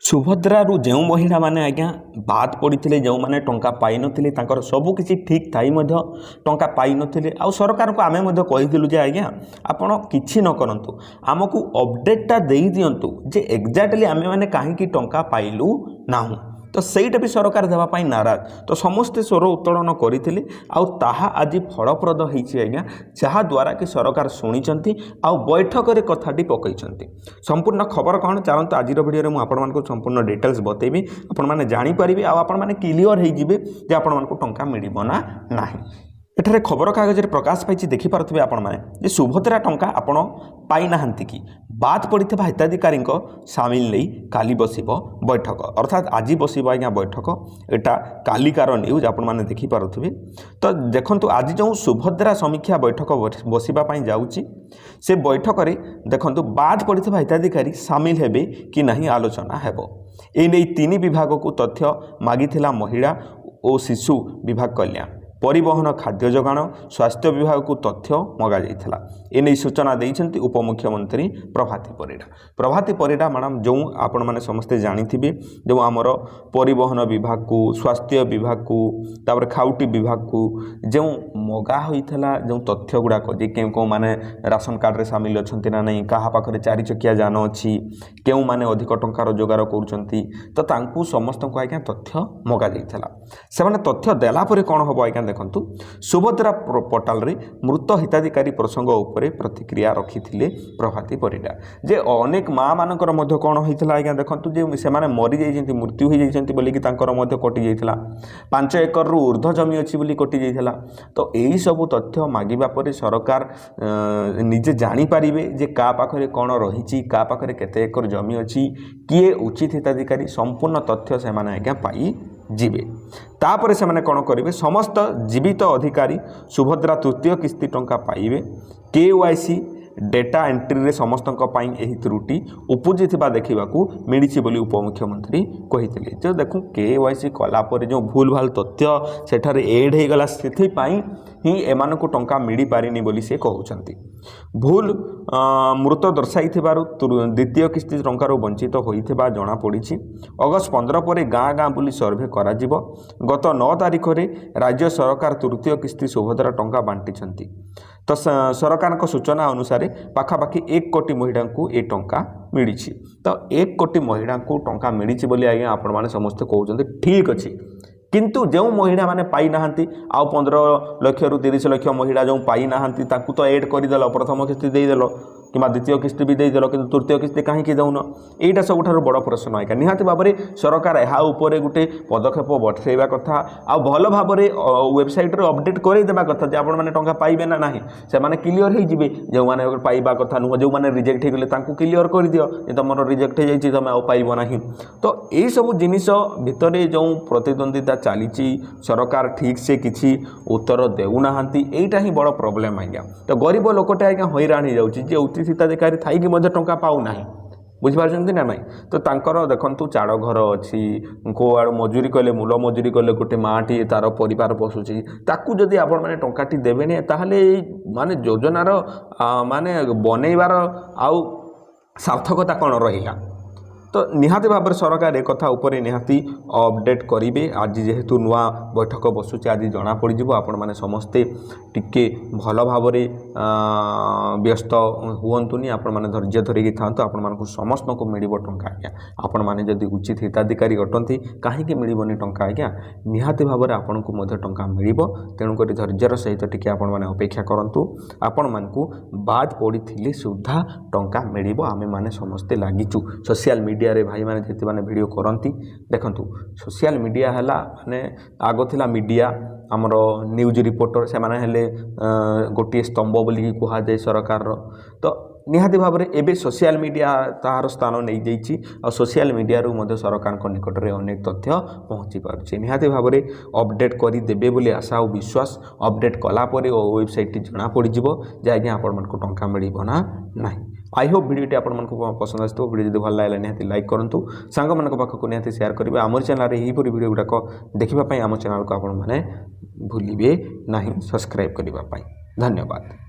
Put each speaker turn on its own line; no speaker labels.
सुभद्रारू जो महिला माने आज्ञा बाद पड़ते जो मैंने टंका पाई नथिले तांकर सबकिछि ठीक थाई मध्य टंका पाई नथिले आ सरकार को आमे मध्य कहिदिलु जे आज्ञा आपण किछि न करंतु आमको अपडेटटा देई दियंतु जे एग्जैक्टली आमे माने काहे टंका पाइलु नाहु तो सहीटा भी सरकार देवाई नाराज तो समस्ते स्वर उत्तोलन करते आज फलप्रद होती आज्ञा जहाद्वारा कि सरकार शुणी आउ बैठक में कथाटी पकई संपूर्ण खबर कौन चलते आज भिडियो में आपको संपूर्ण डिटेल्स बतेबी आपने जानीपारे आपने क्लीयर होजे आपण टंका मिलना ना एठारे खबर कागज प्रकाश पाई देखिपे आपण मैंने सुभद्रा टंका आपण पाई नाहंती कि बाद पड़ता हिताधिकारी सामिल नहीं काली बसिब बैठक अर्थात आज बसिब आज्ञा बैठक एटा कालिकार न्यूज आपण मैंने देखिपे तो देखु आज जो सुभद्रा समीक्षा बैठक बसवाई जाऊँगी से बैठक में देखु बाद पड़ता हिताधिकारी सामिल हेबे कि नहीं आलोचना हेबो एने तीन विभाग को तथ्य मागिथिला महिला और शिशु विभाग कल्याण परिवहन खाद्य जोगाण स्वास्थ्य विभाग को तथ्य मगा जाइथिला एने सूचना देइछन्ति उपमुख्यमंत्री प्रभाती परिडा मैडम जो आपण माने समस्ते जानिथिबे जो आमर परिवहन विभाग को स्वास्थ्य विभाग को तापर खाउटी विभाग को जो मगा होइथिला जो तथ्य गुडाक जे केउ माने राशन कार्ड रे शामिल अछन्ति ना नहीं कहा पाखरे चारि चकिया जान अछि केउ माने अधिक टंकार जोगार करूछन्ति तो तांकू समस्त को आज्ञा तथ्य मगा जाइथिला से माने तथ्य देला परे कोन होबो आज्ञा देखंतु सुभद्रा पोर्टाल रे मृत हिताधिकारी प्रसंग उपरे प्रतिक्रिया रखिथिले प्रभाती परिडा जे अनेक माँ मानकर मध्य कोन होइथिला आज्ञा देखंतु जे से माने मरि जाइछन्ति मृत्यु होई जाइछन्ति बोली कि तांकर मध्य कटि जाइथिला 5 एकर रु ऊर्ध्व जमी अछि बोली कटि जाइथिला तो एही सब तथ्य मागिबा परे सरकार निजे जानि पारिबे जे का पाखरे कोन रहिछि का पाखरे केते एकर जमी अछि किए उचित हिताधिकारी संपूर्ण तथ्य से माने आज्ञा पाई जीवे तापर से माने कौन करेंगे समस्त जीवित अधिकारी सुभद्रा तृतीय किस्ती टंका पाइबे KYC डेटा एंट्री रे समस्त एही त्रुटि उपजी देखा मिली बोली उपमुख्यमंत्री कही जो देखूँ KYC कलापर जो भूल भाल तथ्य सेठारे एड हो गला से ही एमान को टंका मिली पारिनी बोली से कहउछंती भूल मृत दर्शाई द्वितीय किस्ती टंकार वंचित होइथिबा जणा पड़िछि अगस्त 15 पर गाँ गाँ बुली सर्वे करा जिवो गत 9 तारिख रे राज्य सरकार तृतीय किस्ती सुभद्रा टंका बांटिछंती तो सरकार सूचना अनुसार पाखापाखि 1 कोटी महिला को ये टंका मिली तो 1 कोटी महिला को टंका मिली बोली आज्ञा आपण माने समस्ते कहउछंती ठीक अच्छी किंतु जो महिला माने पाई नाहंती आ 15 लाख रु 30 लाख महिला जो पाई नाहंती ताकू तो ऐड करदेल प्रथम किस्ती देदेल कि द्वितीय किस्ती भी देदेल कि तृतीय किस्ती कहीं दौन यहाँ सबुठार बड़ प्रश्न आएगा निहाती भाव में सरकार यहाँ उपर गोटे पदक्षेप बढ़ाइबा कथा आ भल भाव में वेबसाइट रे अपडेट करदेवा कथा जे आपण माने टंका पाइबे ना नहीं से माने क्लियर हो जिवे जो माने पाइबा कथा नुह जो माने रिजेक्ट हो गले तांकू क्लियर कर दियो जे तुम रिजेक्ट हो जाइए तुम पाइब नहीं तो यही सब जिनिस भितर जो प्रतिद्वंदिता चली सरकार ठीक से किसी उत्तर देउना एटा ही बड़ प्रोब्लेम आज्ञा तो गरीब लोकटे आज्ञा हैरान हो जाउछि उचित हिताधिकारी थी टंका पाऊना बुझिपारछन्ति ना नहीं तो तांकर देखंतु चाड़ घर अच्छी को आड़ मजूरी कले मूल मजूरी कले गोटे माटी तार परिवार पोषुची ताकू जदि आपण माने टंकाटी देबेनी ताहले माने योजनार माने बनैबार आउ सार्थकता कौन रहिला तो निहाती भाव में सरकार एक कथा उपरे निहाती अपडेट करेंगे आज जेहेतु नुआ बैठक बसुचे आज जना पड़ो आपण मैंने समस्ते टिके भल भाव व्यस्त हुंतुनि आपण मैंने धैर्य धरिकी था आपण मानक समस्त को मिल टंका आज्ञा आपण मैंने जदि उचित हिताधिकारी अटंती कहीं मिलबनी टंका आज्ञा निहाती भाव में आपण को टंका मिल तेणुक धैर्यर सहित टिके आपण मैंने अपेक्षा करूँ आपण मानक बाद पड़ी सुधा टंका मिल आमे माने समस्ते लगिचु सोशल मीडिया रे भाई माने जेते माने वीडियो करंती देखंतु सोशल मीडिया हला माने आगो थिला मीडिया आमर न्यूज रिपोर्टर से माने हेले गोटे स्तंभ बोली कहा जाए सरकार रो तो निहाती भाव में एबे सोशल मीडिया तार स्थान नहीं जाइए और सोशल मीडिया रू मध्य सरकार निकट में अनेक तथ्य पहुँची पारे निहाती भाव में अपडेट करदेवे बोली आशा और विश्वास अपडेट कलापर वेबसाइट जना पड़ जे आज्ञा आपण को टंका मिलना ना आई होप भिडियो आपको पसंद आसो भिडियो जो भल लगे निहाती लाइक करूँ सांग मान पाखक निहाती शेयर करेंगे आम चैनल यहीपरि भिडियो गुड़ाक देखापी आम चैनल को आपण मैंने भूलिए ना सब्सक्राइब करने धन्यवाद।